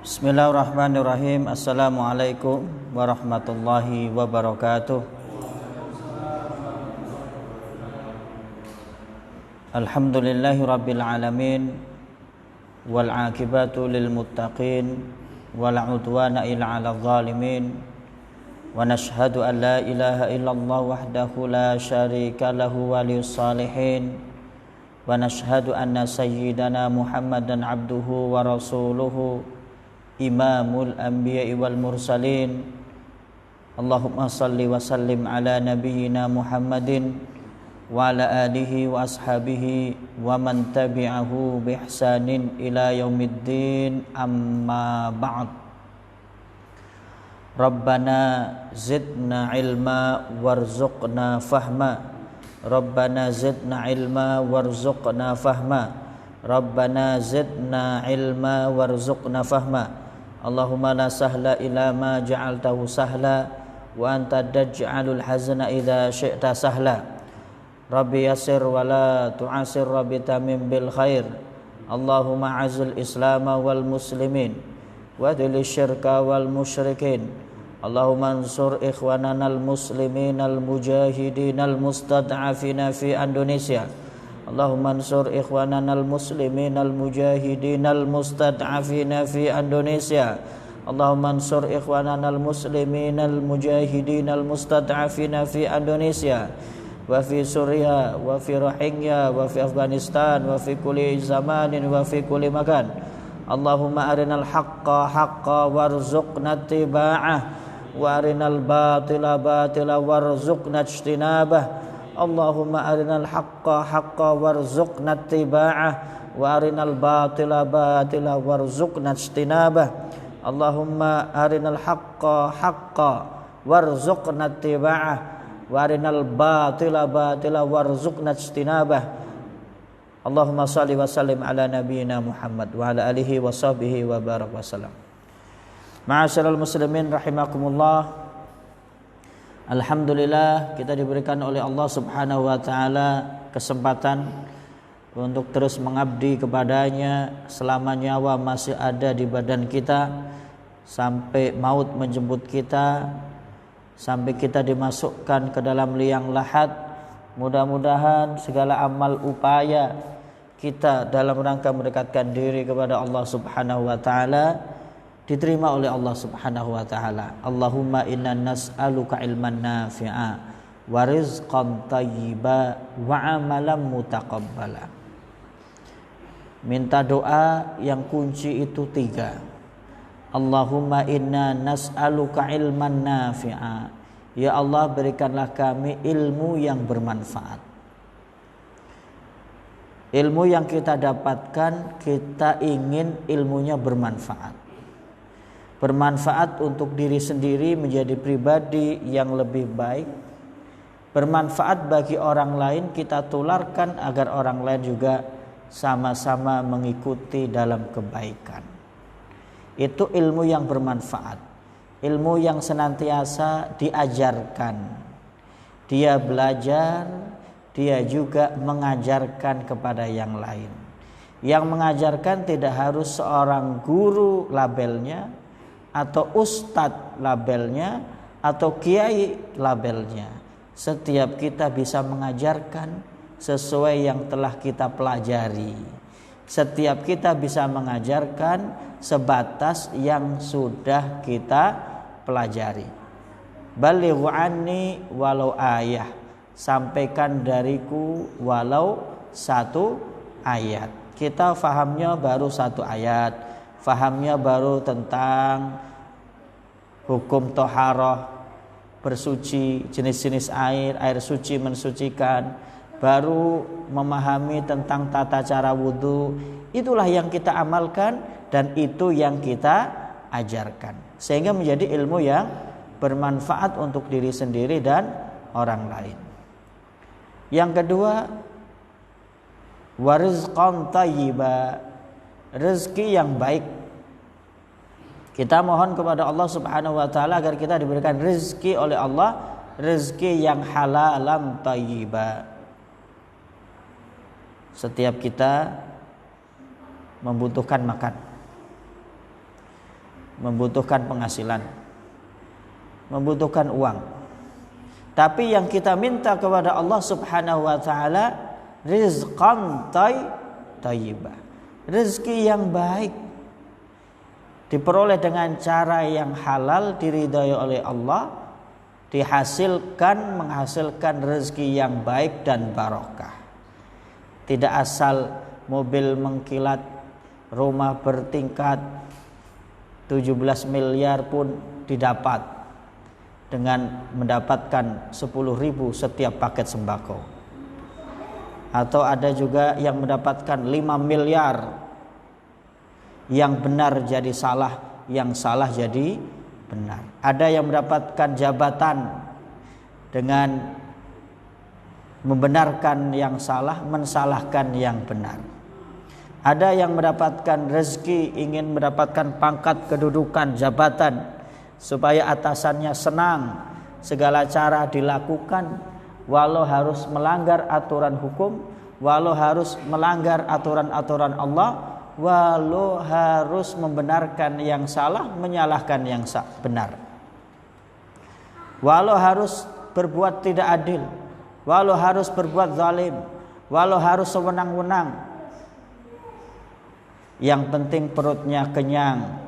Bismillahirrahmanirrahim. Assalamualaikum warahmatullahi wabarakatuh. Alhamdulillahi rabbil alamin, wal aqibatu lil muttaqin, wala udwana illa 'alal zalimin. Wa nashhadu an la ilaha illallah wahdahu la syarika lahu waliyus salihin. Wa nashhadu anna sayyidana Muhammadan abduhu wa rasuluhu imamul anbiya'i wal mursalin. Allahumma salli wa sallim ala nabiyyina Muhammadin wa ala alihi wa ashabihi wa man tabi'ahu bi ihsanin ila yaumiddin, amma ba'd. Rabbana zidna ilma warzuqna fahma. Rabbana zidna ilma warzuqna fahma. Rabbana zidna ilma warzuqna fahma. Allahumma la sahla illa ma ja'altahu sahla wa anta taj'alul hazna idza syi'ta sahla. Rabbi yassir wa la tu'assir, Rabbi tamim bil khair. Allahumma azil islama wal muslimin wa dhil syirka wal musyrikin. Allahumma ansur ikhwanana al muslimin al mujahidin al mustad'afina fi Indonesia. Allahumma ansur ikhwanana al-muslimin al-mujahidin al-mustad'afina fi Indonesia. Allahumma ansur ikhwanana al-muslimin al-mujahidin al-mustad'afina fi Indonesia wa fi Suriah wa fi Rohingya wa fi Afghanistan wa fi kulli zamanin wa fi kulli makan. Allahumma arinal haqqa haqqa warzuqna ittiba'ah wa arinal batila batila warzuqna ijtinabah. Allahumma arinal haqqa haqqa warzuqna ittiba'ah wa arinal batila batila warzuqna ijtinabah. Allahumma arinal haqqa haqqa warzuqna ittiba'ah wa arinal batila batila warzuqna ijtinabah. Allahumma shalli wa sallim ala nabiyyina Muhammad wa ala alihi wa sahbihi wa barak wasallam. Ma'asyiral muslimin rahimakumullah. Alhamdulillah, kita diberikan oleh Allah Subhanahu wa taala kesempatan untuk terus mengabdi kepadanya selama nyawa masih ada di badan kita, sampai maut menjemput kita, sampai kita dimasukkan ke dalam liang lahat. Mudah-mudahan segala amal upaya kita dalam rangka mendekatkan diri kepada Allah Subhanahu wa taala diterima oleh Allah Subhanahu wa taala. Allahumma inna nas'aluka ilman nafi'a wa rizqan thayyiba wa amalan mutaqabbala. Minta doa yang kunci itu 3. Allahumma inna nas'aluka ilman nafi'a. Ya Allah, berikanlah kami ilmu yang bermanfaat. Ilmu yang kita dapatkan, kita ingin ilmunya bermanfaat. Bermanfaat untuk diri sendiri menjadi pribadi yang lebih baik. Bermanfaat bagi orang lain, kita tularkan agar orang lain juga sama-sama mengikuti dalam kebaikan. Itu ilmu yang bermanfaat. Ilmu yang senantiasa diajarkan. Dia belajar, dia juga mengajarkan kepada yang lain. Yang mengajarkan tidak harus seorang guru labelnya, atau ustadz labelnya, atau kiai labelnya. Setiap kita bisa mengajarkan sesuai yang telah kita pelajari. Setiap kita bisa mengajarkan sebatas yang sudah kita pelajari. Balighu anni walau ayah. Sampaikan dariku walau 1 ayat. Kita fahamnya baru 1 ayat. Fahamnya baru tentang hukum toharoh, bersuci, jenis-jenis air suci mensucikan. Baru memahami tentang tata cara wudhu. Itulah yang kita amalkan dan itu yang kita ajarkan. Sehingga menjadi ilmu yang bermanfaat untuk diri sendiri dan orang lain. Yang kedua, warizqan thayyiba. Rezeki yang baik. Kita mohon kepada Allah Subhanahu wa taala agar kita diberikan rezeki oleh Allah, rezeki yang halalan thayyiba. Setiap kita membutuhkan makan. membutuhkan penghasilan, membutuhkan uang. Tapi yang kita minta kepada Allah Subhanahu wa taala rizqan thayyibah. Rezeki yang baik diperoleh dengan cara yang halal, diridhai oleh Allah, menghasilkan rezeki yang baik dan barokah. Tidak asal mobil mengkilat, rumah bertingkat 17 miliar pun didapat dengan mendapatkan 10.000 setiap paket sembako. Atau ada juga yang mendapatkan 5 miliar, yang benar jadi salah, yang salah jadi benar. Ada yang mendapatkan jabatan dengan membenarkan yang salah, mensalahkan yang benar. Ada yang mendapatkan rezeki, ingin mendapatkan pangkat, kedudukan, jabatan, supaya atasannya senang, segala cara dilakukan, walau harus melanggar aturan hukum, walau harus melanggar aturan-aturan Allah, walau harus membenarkan yang salah, menyalahkan yang benar, walau harus berbuat tidak adil, walau harus berbuat zalim, walau harus sewenang-wenang, yang penting perutnya kenyang,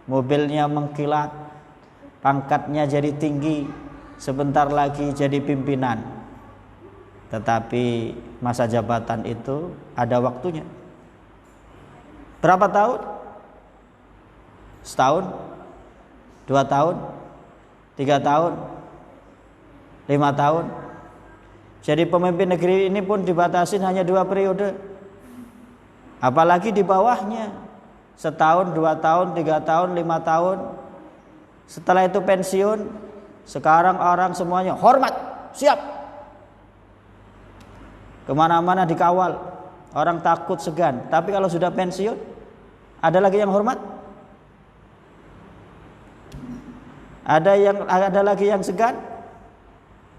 mobilnya mengkilat, pangkatnya jadi tinggi, sebentar lagi jadi pimpinan. Tetapi masa jabatan itu ada waktunya. Berapa tahun? Setahun? 2 tahun? 3 tahun? 5 tahun? Jadi pemimpin negeri ini pun dibatasi hanya 2 periode. Apalagi di bawahnya, setahun, 2 tahun, 3 tahun, 5 tahun. Setelah itu pensiun. Sekarang orang semuanya hormat, siap. Kemana-mana dikawal, orang takut segan. Tapi kalau sudah pensiun, ada lagi yang hormat? Ada lagi yang segan?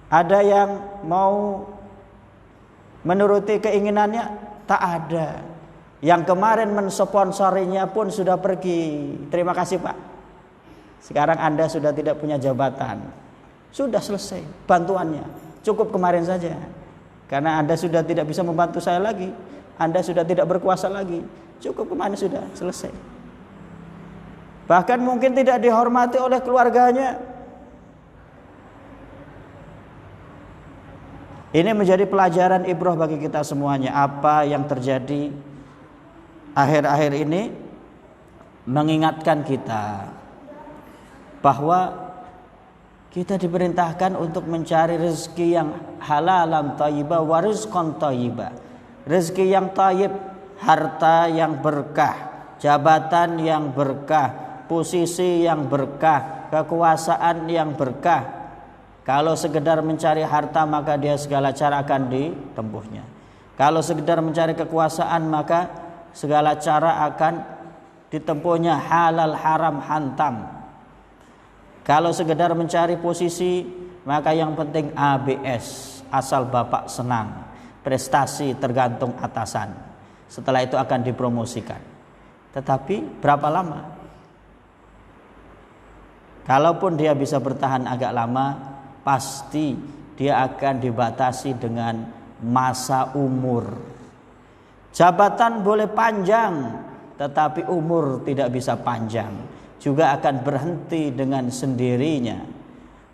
Ada yang mau menuruti keinginannya? Tak ada. Yang kemarin mensponsorinya pun sudah pergi. Terima kasih Pak. Sekarang Anda sudah tidak punya jabatan. Sudah selesai bantuannya. Cukup kemarin saja. Karena Anda sudah tidak bisa membantu saya lagi. Anda sudah tidak berkuasa lagi. Cukup kemarin sudah selesai. Bahkan mungkin tidak dihormati oleh keluarganya. Ini menjadi pelajaran ibrah bagi kita semuanya. Apa yang terjadi akhir-akhir ini mengingatkan kita bahwa kita diperintahkan untuk mencari rezeki yang halalan thayyibah wa rizqan thayyibah. Rezeki yang thayyib, harta yang berkah, jabatan yang berkah, posisi yang berkah, kekuasaan yang berkah. Kalau sekedar mencari harta maka dia segala cara akan ditempuhnya. Kalau sekedar mencari kekuasaan maka segala cara akan ditempuhnya, halal haram hantam. Kalau sekedar mencari posisi maka yang penting ABS, asal bapak senang, prestasi tergantung atasan. Setelah itu akan dipromosikan. Tetapi berapa lama? Kalaupun dia bisa bertahan agak lama, pasti dia akan dibatasi dengan masa umur. Jabatan boleh panjang, tetapi umur tidak bisa panjang, juga akan berhenti dengan sendirinya.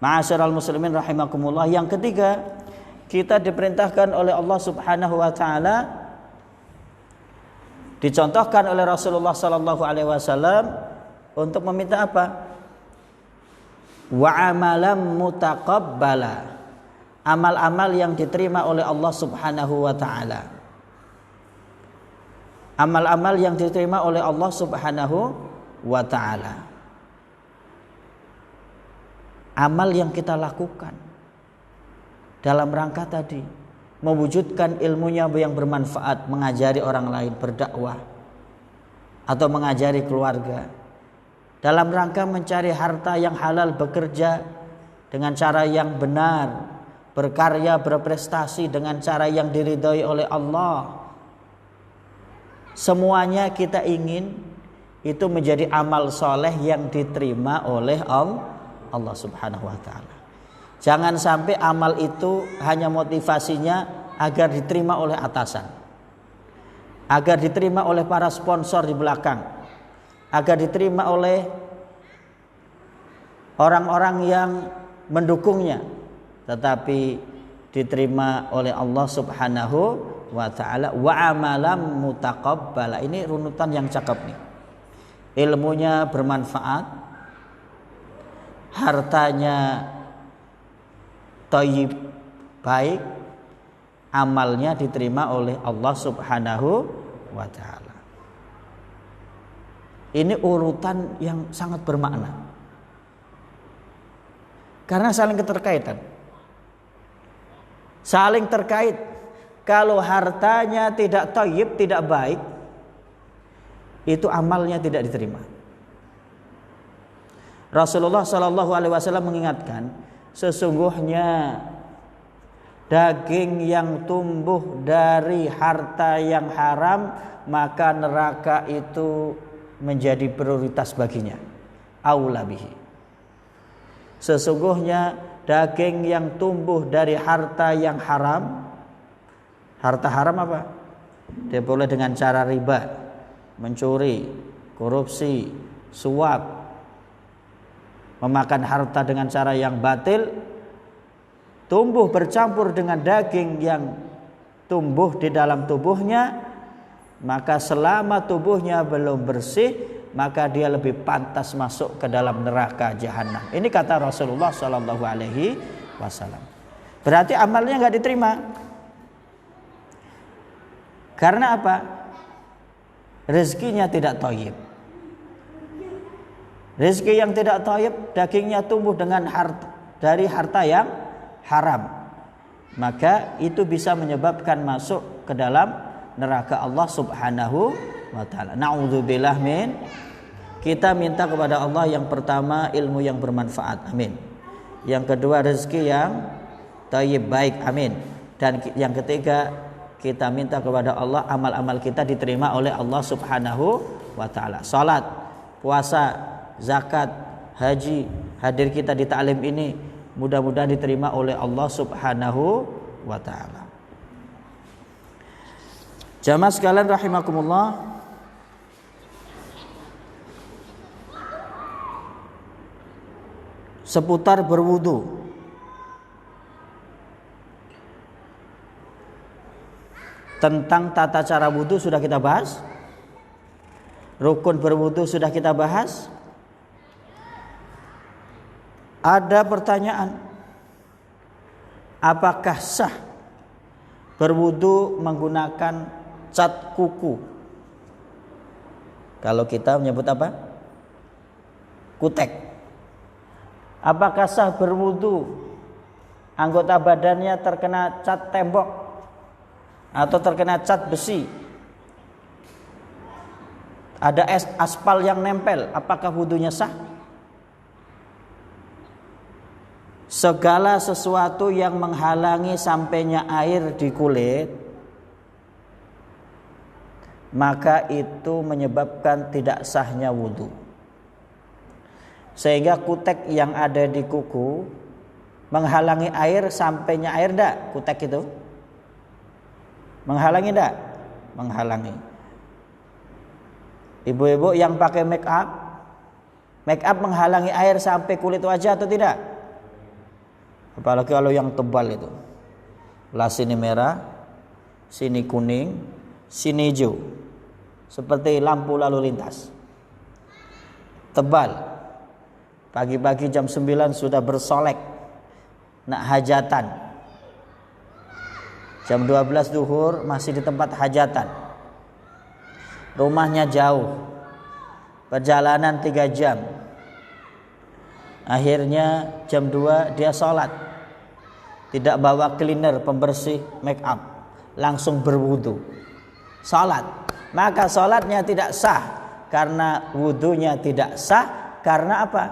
Ma'asyiral muslimin rahimakumullah. Yang ketiga, kita diperintahkan oleh Allah Subhanahu wa taala, dicontohkan oleh Rasulullah sallallahu alaihi wasallam untuk meminta apa? Wa amalan mutaqabbala, amal-amal yang diterima oleh Allah Subhanahu wa taala. Amal-amal yang diterima oleh Allah Subhanahu wa taala. Amal yang kita lakukan dalam rangka tadi mewujudkan ilmunya yang bermanfaat, mengajari orang lain, berdakwah atau mengajari keluarga, dalam rangka mencari harta yang halal, bekerja dengan cara yang benar, berkarya, berprestasi dengan cara yang diridhoi oleh Allah. Semuanya kita ingin itu menjadi amal soleh yang diterima oleh Allah Subhanahu wa ta'ala. Jangan sampai amal itu hanya motivasinya agar diterima oleh atasan, agar diterima oleh para sponsor di belakang, agar diterima oleh orang-orang yang mendukungnya, tetapi diterima oleh Allah Subhanahu wa ta'ala. Wa amalam mutaqabbala. Ini runutan yang cakep nih. Ilmunya bermanfaat, hartanya thayyib, baik, amalnya diterima oleh Allah Subhanahu wa ta'ala. Ini urutan yang sangat bermakna, karena saling keterkaitan, saling terkait. Kalau hartanya tidak thayyib, tidak baik, itu amalnya tidak diterima. Rasulullah Shallallahu Alaihi Wasallam mengingatkan, sesungguhnya daging yang tumbuh dari harta yang haram, maka neraka itu menjadi prioritas baginya. Aula bihi. Sesungguhnya daging yang tumbuh dari harta yang haram, harta haram apa? Dia boleh dengan cara riba, mencuri, korupsi, suap, memakan harta dengan cara yang batil, tumbuh bercampur dengan daging yang tumbuh di dalam tubuhnya, maka selama tubuhnya belum bersih, maka dia lebih pantas masuk ke dalam neraka jahanam. Ini kata Rasulullah Shallallahu Alaihi Wasallam. Berarti amalnya nggak diterima. Karena apa? Rezekinya tidak thayyib. Rezeki yang tidak thayyib, dagingnya tumbuh dengan dari harta yang haram, maka itu bisa menyebabkan masuk ke dalam neraka Allah Subhanahu wa ta'ala. Na'udzubillah min. Kita minta kepada Allah yang pertama ilmu yang bermanfaat, amin. Yang kedua rezeki yang thayyib, baik, amin. Dan yang ketiga kita minta kepada Allah amal-amal kita diterima oleh Allah Subhanahu wa ta'ala. Salat, puasa, zakat, haji, hadir kita di ta'lim ini mudah-mudahan diterima oleh Allah Subhanahu wa ta'ala. Jamaah sekalian rahimakumullah, seputar berwudu. Tentang tata cara wudu sudah kita bahas. Rukun berwudu sudah kita bahas. Ada pertanyaan, apakah sah berwudu menggunakan cat kuku? Kalau kita menyebut apa? Kutek. Apakah sah berwudu anggota badannya terkena cat tembok atau terkena cat besi? Ada aspal yang nempel, apakah wudunya sah? Segala sesuatu yang menghalangi sampainya air di kulit, maka itu menyebabkan tidak sahnya wudu. Sehingga kutek yang ada di kuku menghalangi air, sampainya air enggak kutek itu? Menghalangi enggak? Menghalangi. Ibu-ibu yang pakai make up menghalangi air sampai kulit wajah atau tidak? Apalagi kalau yang tebal itu. Lah sini merah, sini kuning, sini hijau. Seperti lampu lalu lintas. Tebal. Pagi-pagi jam 9 sudah bersolek. Nak hajatan. Jam 12 duhur masih di tempat hajatan. Rumahnya jauh. Perjalanan 3 jam. Akhirnya jam 2 dia sholat. Tidak bawa cleaner, pembersih make up, langsung berwudu, sholat. Maka sholatnya tidak sah, karena wudunya tidak sah. Karena apa?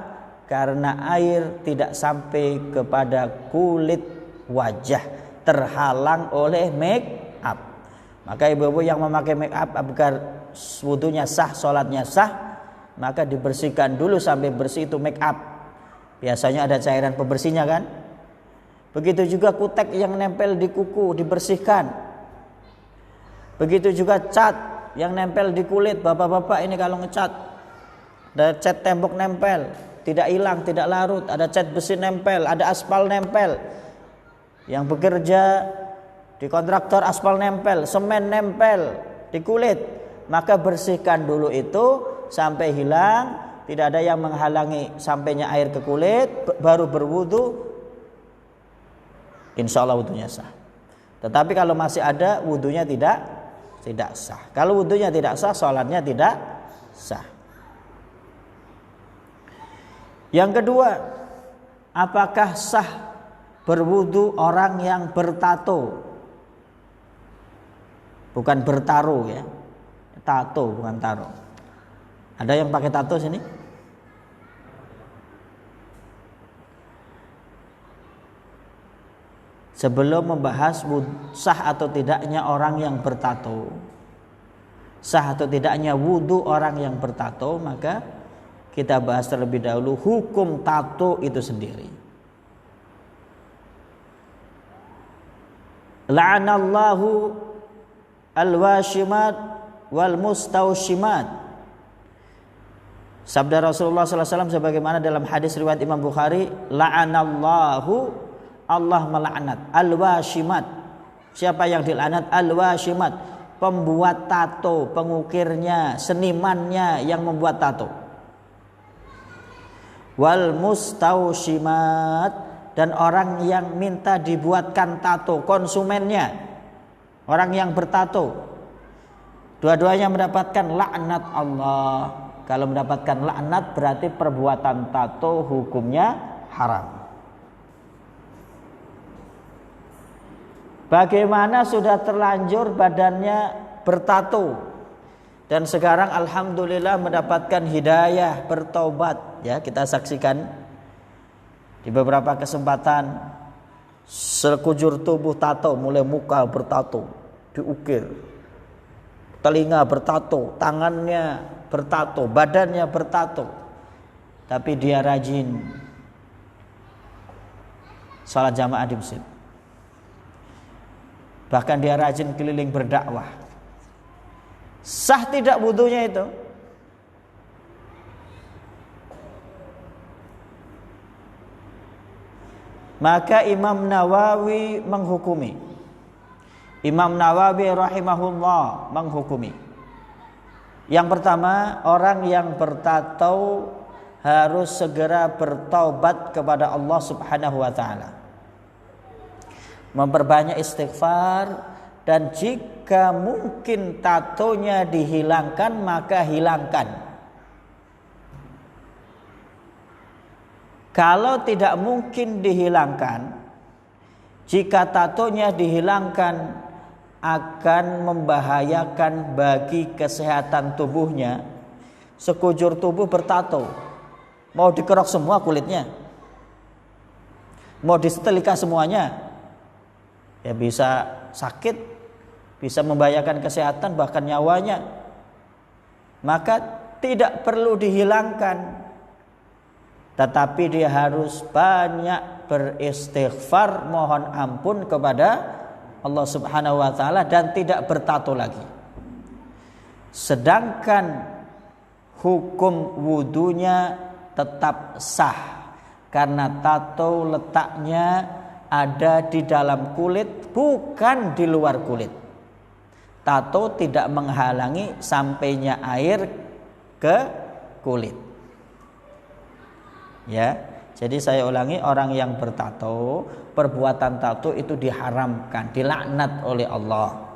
Karena air tidak sampai kepada kulit wajah, terhalang oleh make up. Maka ibu-ibu yang memakai make up agar wudunya sah, sholatnya sah, maka dibersihkan dulu sampai bersih itu make up. Biasanya ada cairan pembersihnya kan. Begitu juga kutek yang nempel di kuku dibersihkan. Begitu juga cat yang nempel di kulit. Bapak-bapak ini kalau ngecat, ada cat tembok nempel, tidak hilang, tidak larut. Ada cat besi nempel, ada aspal nempel. Yang bekerja di kontraktor aspal nempel, semen nempel di kulit, maka bersihkan dulu itu sampai hilang, tidak ada yang menghalangi sampainya air ke kulit, baru berwudu, insya Allah wudunya sah. Tetapi kalau masih ada, wudunya tidak sah. Kalau wudunya tidak sah, sholatnya tidak sah. Yang kedua, apakah sah berwudu orang yang bertato? Bukan bertaruh ya, tato bukan taro. Ada yang pakai tato sini? Sebelum membahas sah atau tidaknya orang yang bertato, sah atau tidaknya wudu orang yang bertato, maka kita bahas terlebih dahulu hukum tato itu sendiri. La'anallahu al-washimat wal mustawshimat. Sabda Rasulullah SAW sebagaimana dalam hadis riwayat Imam Bukhari, la'anallahu, Allah melaknat al-washimat. Siapa yang dilaknat? Al-washimat, pembuat tato, pengukirnya, senimannya yang membuat tato. Wal mustawshimat, dan orang yang minta dibuatkan tato, konsumennya, orang yang bertato, dua-duanya mendapatkan laknat Allah. Kalau mendapatkan laknat berarti perbuatan tato hukumnya haram. Bagaimana sudah terlanjur badannya bertato dan sekarang alhamdulillah mendapatkan hidayah, bertobat, ya kita saksikan di beberapa kesempatan sekujur tubuh tato, mulai muka bertato, diukir, telinga bertato, tangannya bertato, badannya bertato, tapi dia rajin salat jamaah di masjid. Bahkan dia rajin keliling berdakwah. Sah tidak wudunya itu? Maka Imam Nawawi menghukumi, Imam Nawawi rahimahullah menghukumi, yang pertama, orang yang bertato harus segera bertaubat kepada Allah Subhanahu wa taala, memperbanyak istighfar, dan jika mungkin tatonya dihilangkan maka hilangkan. Kalau tidak mungkin dihilangkan, jika tatonya dihilangkan akan membahayakan bagi kesehatan tubuhnya. Sekujur tubuh bertato, mau dikerok semua kulitnya, mau disetrika semuanya, ya bisa sakit, bisa membahayakan kesehatan bahkan nyawanya. Maka tidak perlu dihilangkan, tetapi dia harus banyak beristighfar, mohon ampun kepada Allah Subhanahu wa taala dan tidak bertato lagi. Sedangkan hukum wudunya tetap sah karena tato letaknya ada di dalam kulit, bukan di luar kulit. Tato tidak menghalangi sampainya air ke kulit. Ya, jadi saya ulangi, orang yang bertato, perbuatan tato itu diharamkan, dilaknat oleh Allah.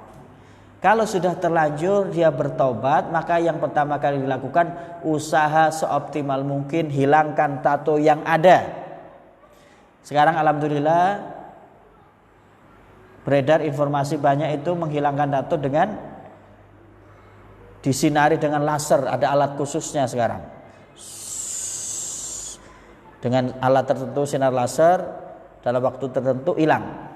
Kalau sudah terlanjur dia bertobat, maka yang pertama kali dilakukan usaha seoptimal mungkin hilangkan tato yang ada. Sekarang alhamdulillah beredar informasi banyak itu menghilangkan tato dengan disinari dengan laser, ada alat khususnya sekarang. Dengan alat tertentu sinar laser dalam waktu tertentu hilang.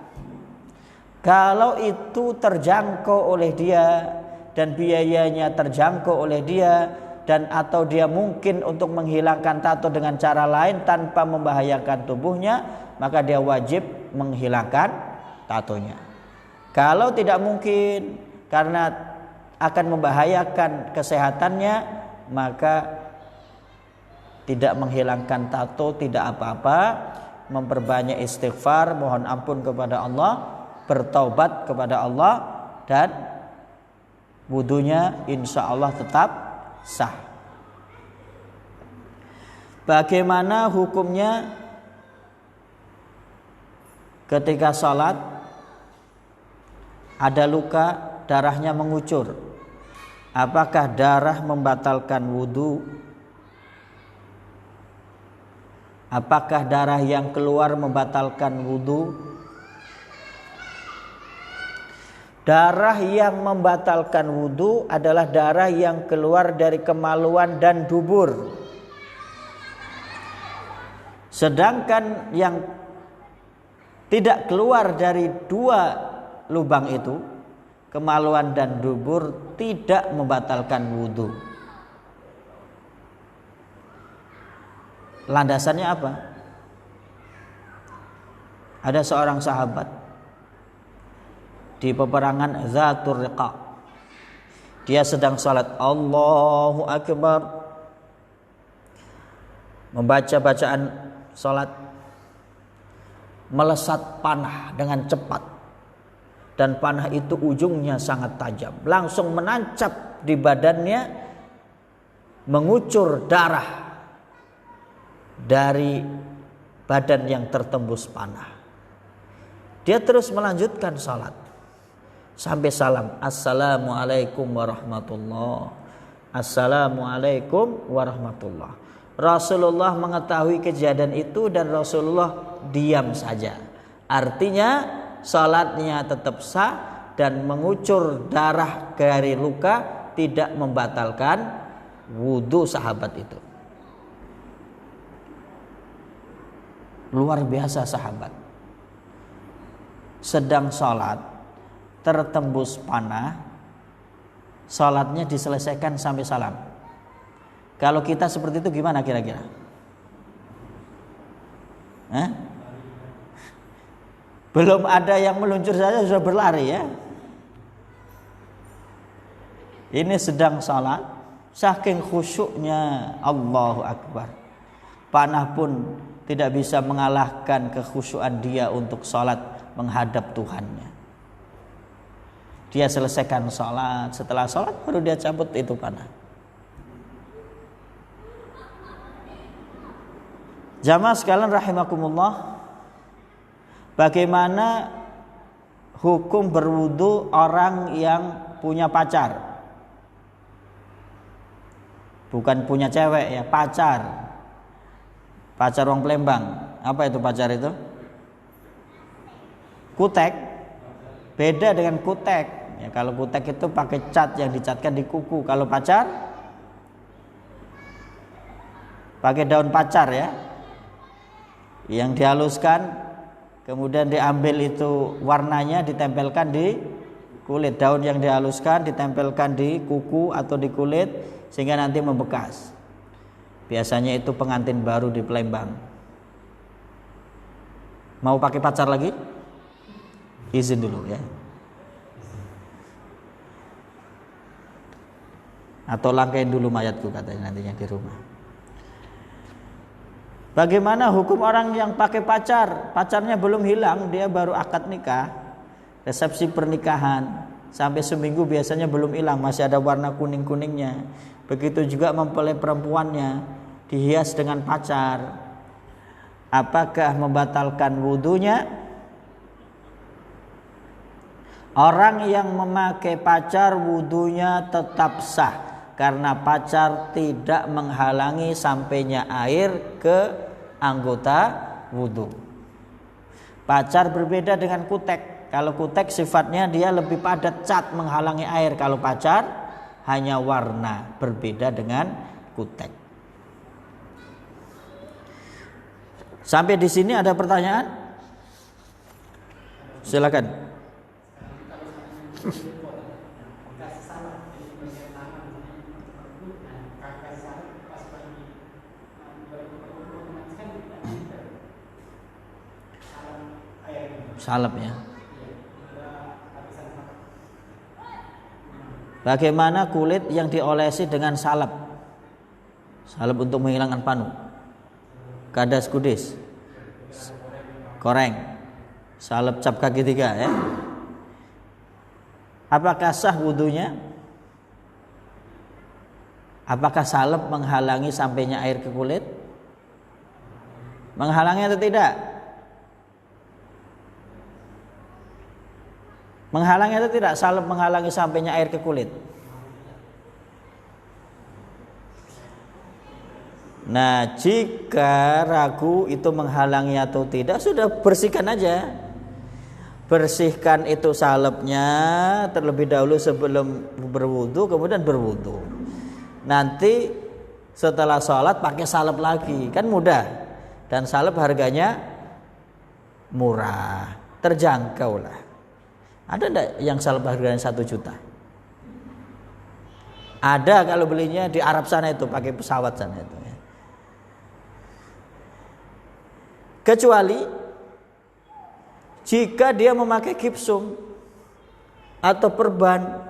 Kalau itu terjangkau oleh dia dan biayanya terjangkau oleh dia, dan atau dia mungkin untuk menghilangkan tato dengan cara lain tanpa membahayakan tubuhnya, maka dia wajib menghilangkan tatonya. Kalau tidak mungkin karena akan membahayakan kesehatannya, maka tidak menghilangkan tato, tidak apa-apa, memperbanyak istighfar, mohon ampun kepada Allah, bertaubat kepada Allah, dan wudunya insya Allah tetap sah. Bagaimana hukumnya ketika sholat ada luka, darahnya mengucur? Apakah darah membatalkan wudu? Apakah darah yang keluar membatalkan wudu? Darah yang membatalkan wudu adalah darah yang keluar dari kemaluan dan dubur. Sedangkan yang tidak keluar dari dua lubang itu, kemaluan dan dubur, tidak membatalkan wudu. Landasannya apa? Ada seorang sahabat di peperangan Dzatur Riqa. Dia sedang salat, Allahu Akbar, membaca bacaan salat, melesat panah dengan cepat, dan panah itu ujungnya sangat tajam, langsung menancap di badannya, mengucur darah dari badan yang tertembus panah. Dia terus melanjutkan salat sampai salam, Assalamualaikum warahmatullah, Assalamualaikum warahmatullah. Rasulullah mengetahui kejadian itu dan Rasulullah diam saja. Artinya salatnya tetap sah dan mengucur darah dari luka tidak membatalkan wudu sahabat itu. Luar biasa sahabat. Sedang salat tertembus panah, salatnya diselesaikan sampai salam. Kalau kita seperti itu gimana kira-kira? Belum ada yang meluncur saja sudah berlari ya. Ini sedang salat, saking khusyuknya, Allahu Akbar. Panah pun tidak bisa mengalahkan kekhusyuan dia untuk salat menghadap Tuhannya. Dia selesaikan sholat, setelah sholat baru dia cabut itu panah. Jamaah sekalian rahimakumullah, bagaimana hukum berwudu orang yang punya pacar? Bukan punya cewek ya, pacar. Pacar orang Palembang. Apa itu pacar itu? Kutek. Beda dengan kutek. Ya, kalau kutek itu pakai cat yang dicatkan di kuku. Kalau pacar pakai daun pacar ya, yang dihaluskan, kemudian diambil itu warnanya ditempelkan di kulit. Daun yang dihaluskan ditempelkan di kuku atau di kulit sehingga nanti membekas. Biasanya itu pengantin baru di Palembang. Mau pakai pacar lagi? Izin dulu ya. Atau langkain dulu mayatku katanya nantinya di rumah. Bagaimana hukum orang yang pakai pacar? Pacarnya belum hilang, dia baru akad nikah, resepsi pernikahan, sampai seminggu biasanya belum hilang, masih ada warna kuning-kuningnya. Begitu juga mempelai perempuannya, dihias dengan pacar. Apakah membatalkan wudunya? Orang yang memakai pacar wudunya tetap sah, karena pacar tidak menghalangi sampainya air ke anggota wudu. Pacar berbeda dengan kutek. Kalau kutek sifatnya dia lebih padat cat menghalangi air. Kalau pacar hanya warna, berbeda dengan kutek. Sampai di sini ada pertanyaan? Silakan. salep ya. Bagaimana kulit yang diolesi dengan salep? Salep untuk menghilangkan panu. Kadas kudis. Koreng. Salep cap kaki 3 ya. Apakah sah wudunya? Apakah salep menghalangi sampainya air ke kulit? Menghalangi atau tidak? Menghalangi atau tidak? Salep menghalangi sampainya air ke kulit. Nah, jika ragu itu menghalangi atau tidak, sudah bersihkan aja. Bersihkan itu salepnya terlebih dahulu sebelum berwudu, kemudian berwudu. Nanti setelah sholat pakai salep lagi, kan mudah. Dan salep harganya murah, terjangkau lah. Ada enggak yang salep harganya 1 juta? Ada kalau belinya di Arab sana itu, pakai pesawat sana itu. Kecuali jika dia memakai gipsum atau perban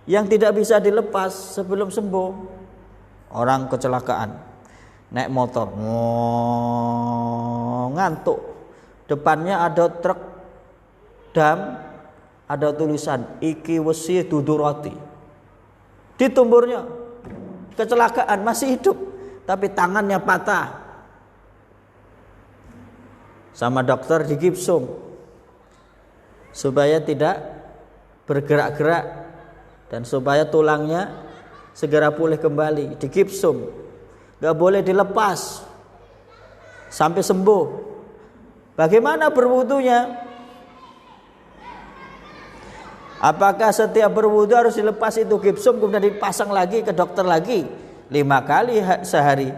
yang tidak bisa dilepas sebelum sembuh. Orang kecelakaan naik motor, ngantuk, depannya ada truk dam, ada tulisan iki wesi dudurati, di tumburnya kecelakaan, masih hidup tapi tangannya patah. Sama dokter digipsum supaya tidak bergerak-gerak dan supaya tulangnya segera pulih kembali. Digipsum, gak boleh dilepas sampai sembuh. Bagaimana berwudunya? Apakah setiap berwudu harus dilepas itu gipsum kemudian dipasang lagi ke dokter lagi 5 kali sehari?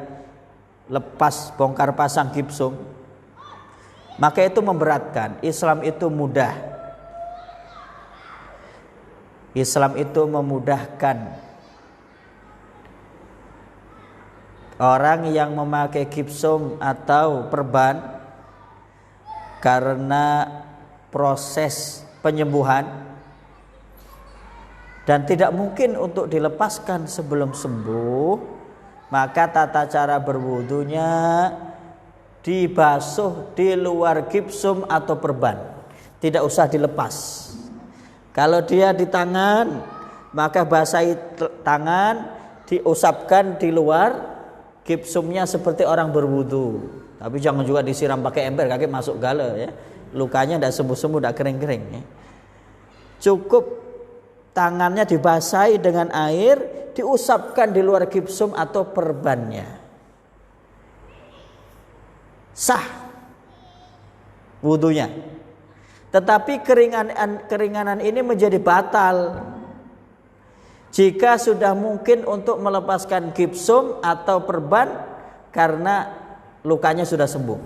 Lepas bongkar pasang gipsum, maka itu memberatkan. Islam itu mudah. Islam itu memudahkan. Orang yang memakai gipsum atau perban karena proses penyembuhan dan tidak mungkin untuk dilepaskan sebelum sembuh, maka tata cara berwudunya dibasuh di luar gipsum atau perban, tidak usah dilepas. Kalau dia di tangan, maka basahi tangan, diusapkan di luar gipsumnya seperti orang berwudu. Tapi jangan juga disiram pakai ember, kaki masuk gala ya. Lukanya tidak sembuh-sembuh, tidak kering-kering ya. Cukup tangannya dibasahi dengan air, diusapkan di luar gipsum atau perbannya. Sah wudunya. Tetapi keringanan ini menjadi batal jika sudah mungkin untuk melepaskan gipsum atau perban karena lukanya sudah sembuh.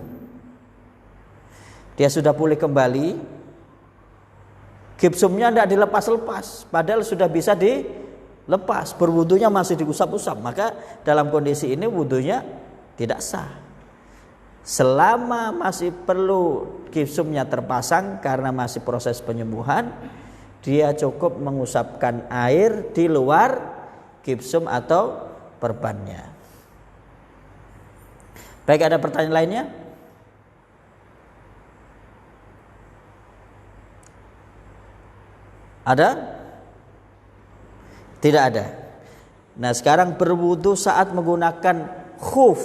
Dia sudah pulih kembali, gipsumnya tidak dilepas-lepas, padahal sudah bisa dilepas, berwudunya masih diusap-usap, maka dalam kondisi ini wudunya tidak sah. Selama masih perlu gipsumnya terpasang karena masih proses penyembuhan, dia cukup mengusapkan air di luar gipsum atau perbannya. Baik, ada pertanyaan lainnya? Ada? Tidak ada. Nah, sekarang berwudu saat menggunakan khuf,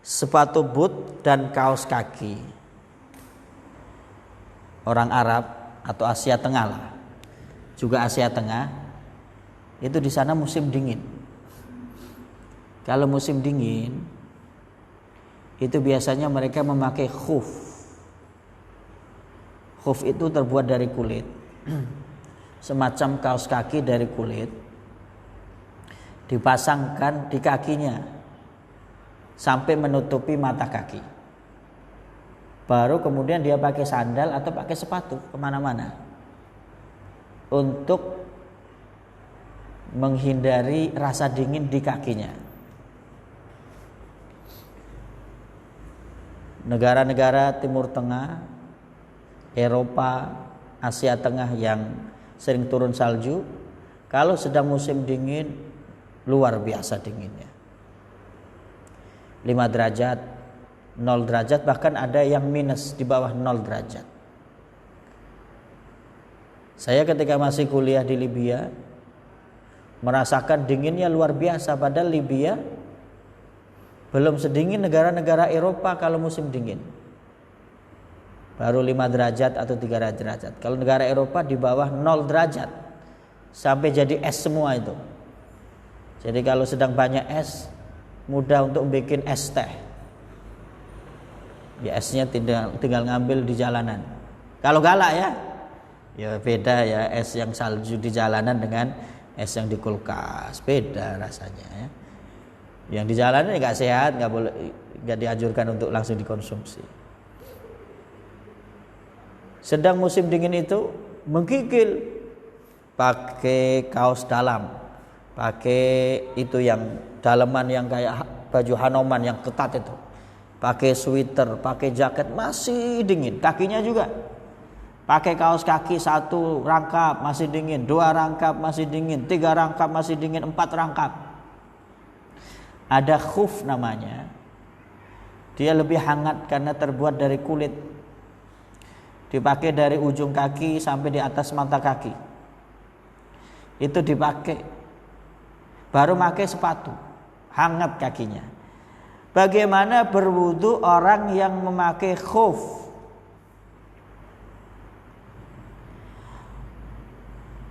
sepatu boot dan kaos kaki. Orang Arab atau Asia Tengah lah, juga Asia Tengah, itu di sana musim dingin. Kalau musim dingin, itu biasanya mereka memakai khuf. Khuf itu terbuat dari kulit, semacam kaos kaki dari kulit, dipasangkan di kakinya sampai menutupi mata kaki. Baru kemudian dia pakai sandal atau pakai sepatu kemana-mana untuk menghindari rasa dingin di kakinya. Negara-negara Timur Tengah Eropa, Asia Tengah yang sering turun salju, kalau sedang musim dingin luar biasa dinginnya. 5 derajat, 0 derajat, bahkan ada yang minus di bawah 0 derajat. Saya ketika masih kuliah di Libya merasakan dinginnya luar biasa, padahal Libya belum sedingin negara-negara Eropa kalau musim dingin. Baru 5 derajat atau 3 derajat. Kalau negara Eropa di bawah 0 derajat sampai jadi es semua itu. Jadi kalau sedang banyak es, mudah untuk bikin es teh. Ya esnya tinggal ngambil di jalanan. Kalau galak ya beda ya, es yang salju di jalanan dengan es yang di kulkas, beda rasanya ya. Yang di jalanan nggak sehat, nggak dianjurkan untuk langsung dikonsumsi. Sedang musim dingin itu menggigil, pakai kaos dalam, pakai itu yang daleman yang kayak baju Hanoman yang ketat itu, pakai sweater, pakai jaket, masih dingin. Kakinya juga pakai kaos kaki 1 rangkap masih dingin, 2 rangkap masih dingin, 3 rangkap masih dingin, 4 rangkap. Ada khuf namanya, dia lebih hangat karena terbuat dari kulit, dipakai dari ujung kaki sampai di atas mata kaki. Itu dipakai, baru pakai sepatu, hangat kakinya. Bagaimana berwudu orang yang memakai khuf?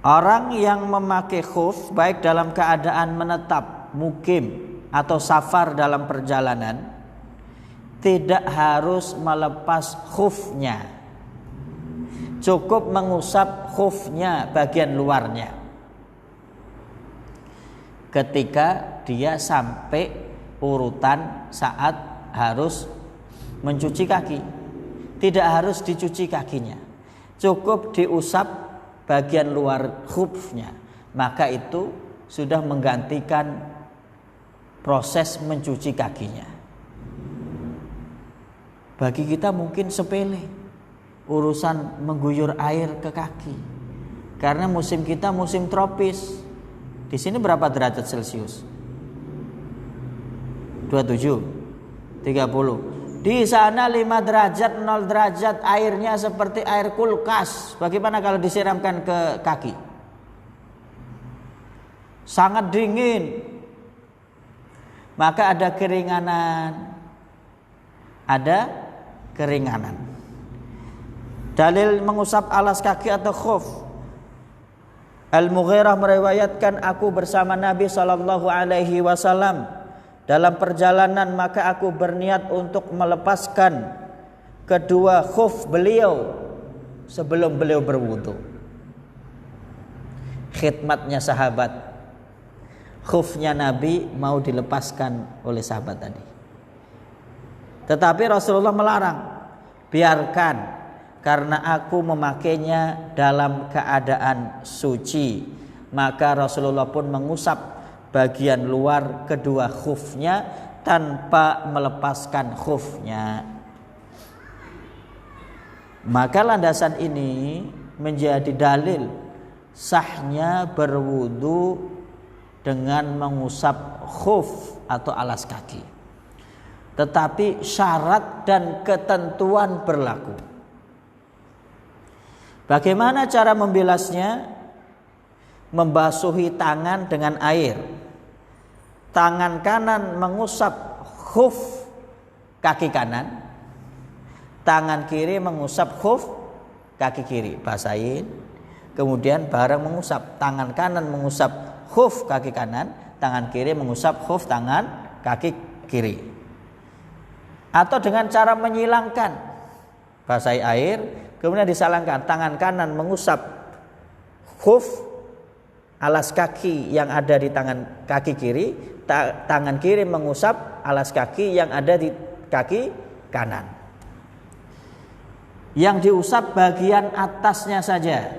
Orang yang memakai khuf baik dalam keadaan menetap, mukim atau safar dalam perjalanan, tidak harus melepas khufnya. Cukup mengusap khufnya bagian luarnya ketika dia sampai urutan saat harus mencuci kaki. Tidak harus dicuci kakinya, cukup diusap bagian luar khufnya, maka itu sudah menggantikan proses mencuci kakinya. Bagi kita mungkin sepele urusan mengguyur air ke kaki, karena musim kita musim tropis. Di sini berapa derajat Celcius? 27, 30. Di sana 5 derajat, 0 derajat, airnya seperti air kulkas. Bagaimana kalau disiramkan ke kaki? Sangat dingin. Maka ada keringanan. Dalil mengusap alas kaki atau khuf. Al-Mughirah meriwayatkan, aku bersama Nabi SAW dalam perjalanan, maka aku berniat untuk melepaskan kedua khuf beliau sebelum beliau berwudu. Khidmatnya sahabat, khufnya Nabi mau dilepaskan oleh sahabat tadi. Tetapi Rasulullah melarang, biarkan, karena aku memakainya dalam keadaan suci. Maka Rasulullah pun mengusap bagian luar kedua khufnya tanpa melepaskan khufnya. Maka landasan ini menjadi dalil sahnya berwudu dengan mengusap khuf atau alas kaki. Tetapi syarat dan ketentuan berlaku. Bagaimana cara membilasnya? Membasuhi tangan dengan air. Tangan kanan mengusap khuf kaki kanan, tangan kiri mengusap khuf kaki kiri. Basahin, kemudian bareng mengusap. Tangan kanan mengusap khuf kaki kanan, tangan kiri mengusap khuf tangan kaki kiri. Atau dengan cara menyilangkan, basahi air, kemudian disalangkan, tangan kanan mengusap khuf alas kaki yang ada di tangan kaki kiri, tangan kiri mengusap alas kaki yang ada di kaki kanan. Yang diusap bagian atasnya saja,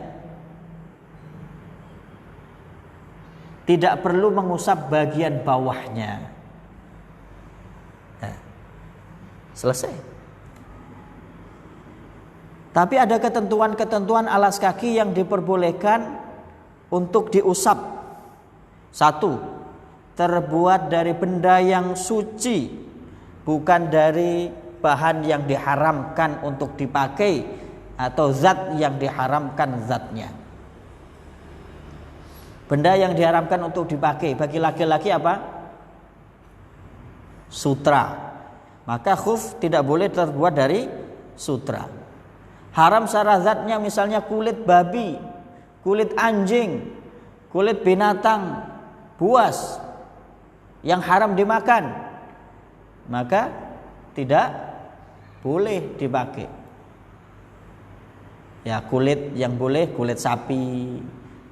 tidak perlu mengusap bagian bawahnya. Nah, selesai. Tapi ada ketentuan-ketentuan alas kaki yang diperbolehkan untuk diusap. Satu, terbuat dari benda yang suci, bukan dari bahan yang diharamkan untuk dipakai atau zat yang diharamkan zatnya. Benda yang diharamkan untuk dipakai bagi laki-laki apa? Sutra. Maka khuf tidak boleh terbuat dari sutra. Haram secara zatnya misalnya kulit babi, kulit anjing, kulit binatang buas yang haram dimakan, maka tidak boleh dipakai. Ya, kulit yang boleh kulit sapi,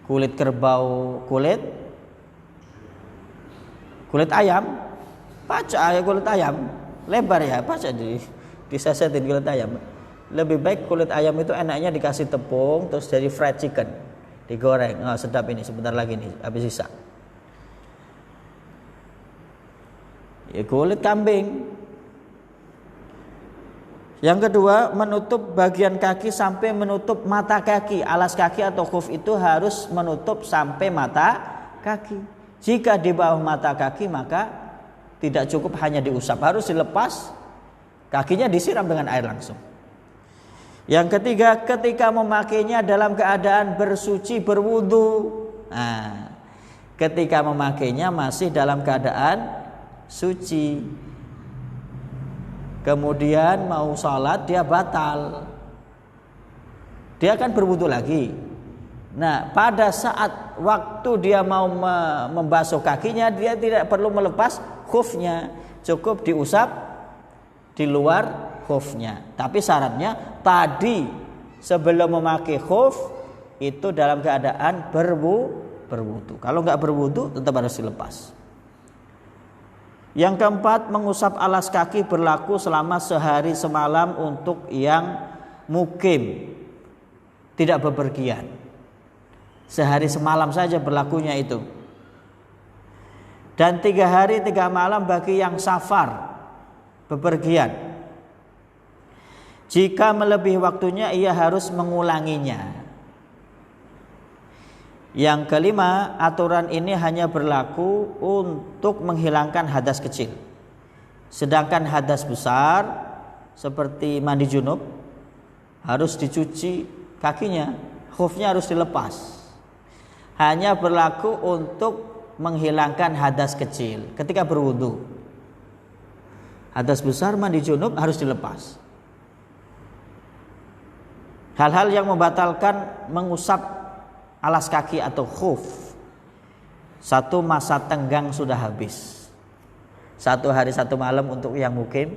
kulit kerbau, kulit ayam, pacak ya kulit ayam, lebar ya pacak disesetin kulit ayam. Lebih baik kulit ayam itu enaknya dikasih tepung terus jadi fried chicken, digoreng. Oh, sedap ini, sebentar lagi nih habis sisa. Ya, kulit kambing. Yang kedua, menutup bagian kaki sampai menutup mata kaki. Alas kaki atau khuf itu harus menutup sampai mata kaki. Jika di bawah mata kaki maka tidak cukup hanya diusap, harus dilepas, kakinya disiram dengan air langsung. Yang ketiga, ketika memakainya dalam keadaan bersuci, berwudu. Nah, ketika memakainya masih dalam keadaan suci, kemudian mau sholat dia batal, dia akan berwudu lagi. Nah, pada saat waktu dia mau membasuh kakinya, dia tidak perlu melepas khufnya, cukup diusap di luar khufnya. Tapi syaratnya tadi sebelum memakai khuf itu dalam keadaan berwudu. Kalau nggak berwudu tetap harus dilepas. Yang keempat, mengusap alas kaki berlaku selama sehari semalam untuk yang mukim, tidak bepergian. Sehari semalam saja berlakunya itu. Dan 3 hari 3 malam bagi yang safar, bepergian. Jika melebihi waktunya ia harus mengulanginya. Yang kelima, aturan ini hanya berlaku untuk menghilangkan hadas kecil. Sedangkan hadas besar seperti mandi junub harus dicuci kakinya, khufnya harus dilepas. Hanya berlaku untuk menghilangkan hadas kecil ketika berwudu. Hadas besar mandi junub harus dilepas. Hal-hal yang membatalkan mengusap alas kaki atau khuf. 1, masa tenggang sudah habis. 1 hari 1 malam untuk yang mukim,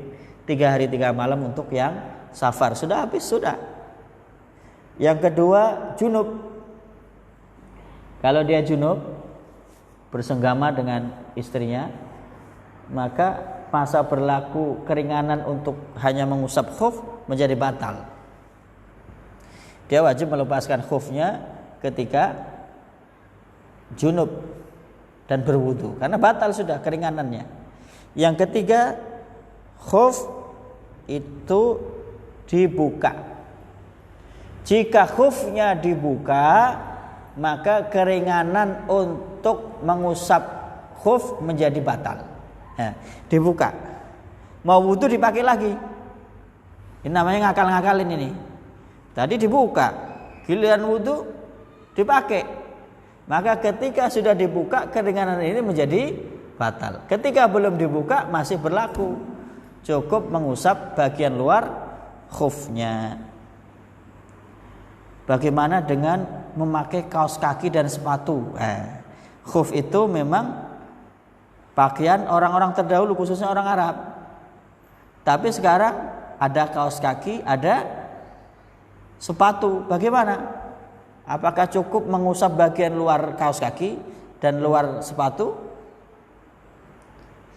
3 hari 3 malam untuk yang safar. Sudah habis, sudah. Yang kedua, junub. Kalau dia junub bersenggama dengan istrinya, maka masa berlaku keringanan untuk hanya mengusap khuf menjadi batal. Dia wajib melepaskan khufnya ketika junub dan berwudu karena batal sudah keringanannya. Yang ketiga, khuf itu dibuka. Jika khufnya dibuka, maka keringanan untuk mengusap khuf menjadi batal. Nah, dibuka, mau wudu dipakai lagi. Ini namanya ngakal-ngakalin ini. Tadi dibuka, giliran wudu dipakai. Maka ketika sudah dibuka, keringanan ini menjadi batal. Ketika belum dibuka masih berlaku, cukup mengusap bagian luar khufnya. Bagaimana dengan memakai kaos kaki dan sepatu? Khuf itu memang pakaian orang-orang terdahulu, khususnya orang Arab. Tapi sekarang ada kaos kaki, ada sepatu. Bagaimana? Apakah cukup mengusap bagian luar kaos kaki dan luar sepatu?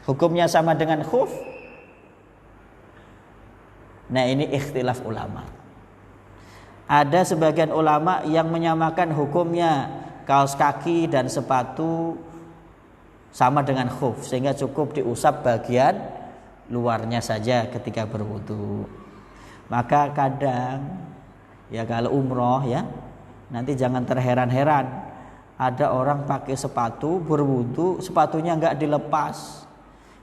Hukumnya sama dengan khuf? Nah, ini ikhtilaf ulama. Ada sebagian ulama yang menyamakan hukumnya kaos kaki dan sepatu sama dengan khuf, sehingga cukup diusap bagian luarnya saja ketika berwudu. Maka kadang Ya kalau umroh ya, nanti jangan terheran-heran. Ada orang pakai sepatu berwudu, sepatunya enggak dilepas.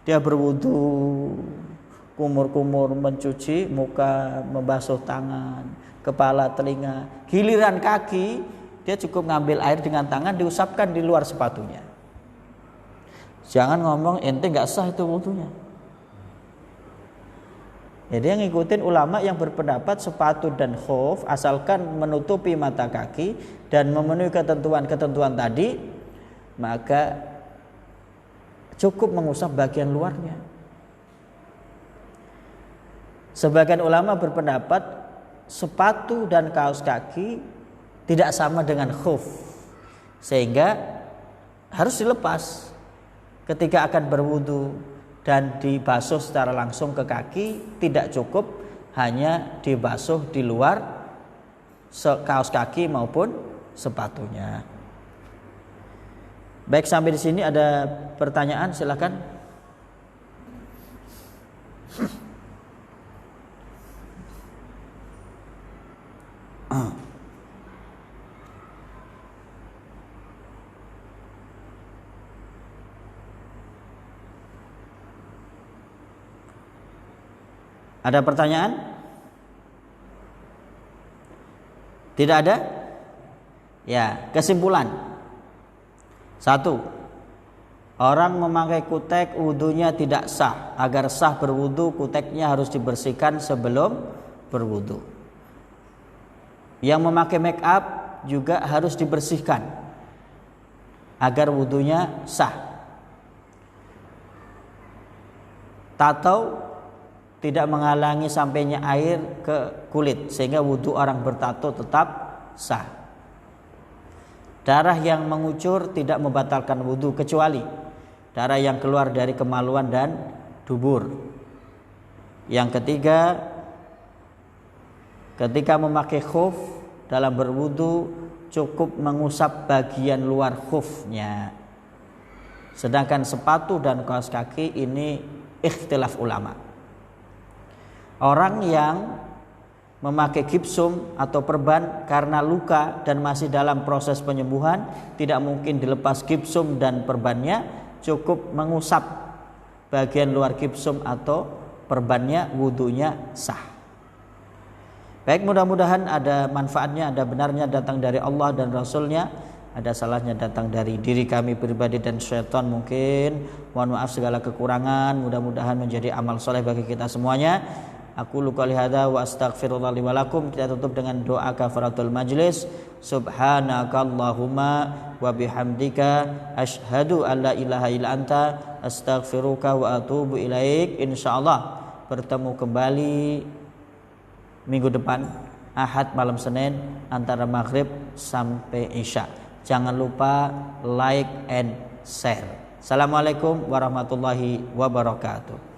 Dia berwudu, kumur-kumur mencuci muka, membasuh tangan, kepala, telinga. Giliran kaki, dia cukup ngambil air dengan tangan diusapkan di luar sepatunya. Jangan ngomong ente enggak sah itu wudunya. Jadi yang ngikutin ulama yang berpendapat sepatu dan khuf asalkan menutupi mata kaki dan memenuhi ketentuan-ketentuan tadi, maka cukup mengusap bagian luarnya. Sebagian ulama berpendapat sepatu dan kaos kaki tidak sama dengan khuf, sehingga harus dilepas ketika akan berwudu dan dibasuh secara langsung ke kaki. Tidak cukup hanya dibasuh di luar kaos kaki maupun sepatunya. Baik, sampai di sini ada pertanyaan, silakan. Ada pertanyaan? Tidak ada? Ya, kesimpulan. 1. Orang memakai kutek wudunya tidak sah. Agar sah berwudu, kuteknya harus dibersihkan sebelum berwudu. Yang memakai make up juga harus dibersihkan agar wudunya sah. Tato tidak menghalangi sampainya air ke kulit sehingga wudu orang bertato tetap sah. Darah yang mengucur tidak membatalkan wudu kecuali darah yang keluar dari kemaluan dan dubur. Yang ketiga, ketika memakai khuf dalam berwudu cukup mengusap bagian luar khufnya. Sedangkan sepatu dan kaos kaki ini ikhtilaf ulama. Orang yang memakai gipsum atau perban karena luka dan masih dalam proses penyembuhan, tidak mungkin dilepas gipsum dan perbannya, cukup mengusap bagian luar gipsum atau perbannya, wudunya sah. Baik, mudah-mudahan ada manfaatnya, ada benarnya datang dari Allah dan Rasulnya, ada salahnya datang dari diri kami pribadi dan syaitan mungkin. Mohon maaf segala kekurangan, mudah-mudahan menjadi amal soleh bagi kita semuanya. Aku qouli hadza wa astaghfirullah li wa lakum. Kita tutup dengan doa kafaratul majlis. Subhanakallahumma wa bihamdika asyhadu an la ilaha illa anta astaghfiruka wa atubu ilaik. Insyaallah bertemu kembali minggu depan Ahad malam Senin antara maghrib sampai Isya. Jangan lupa like and share. Assalamualaikum warahmatullahi wabarakatuh.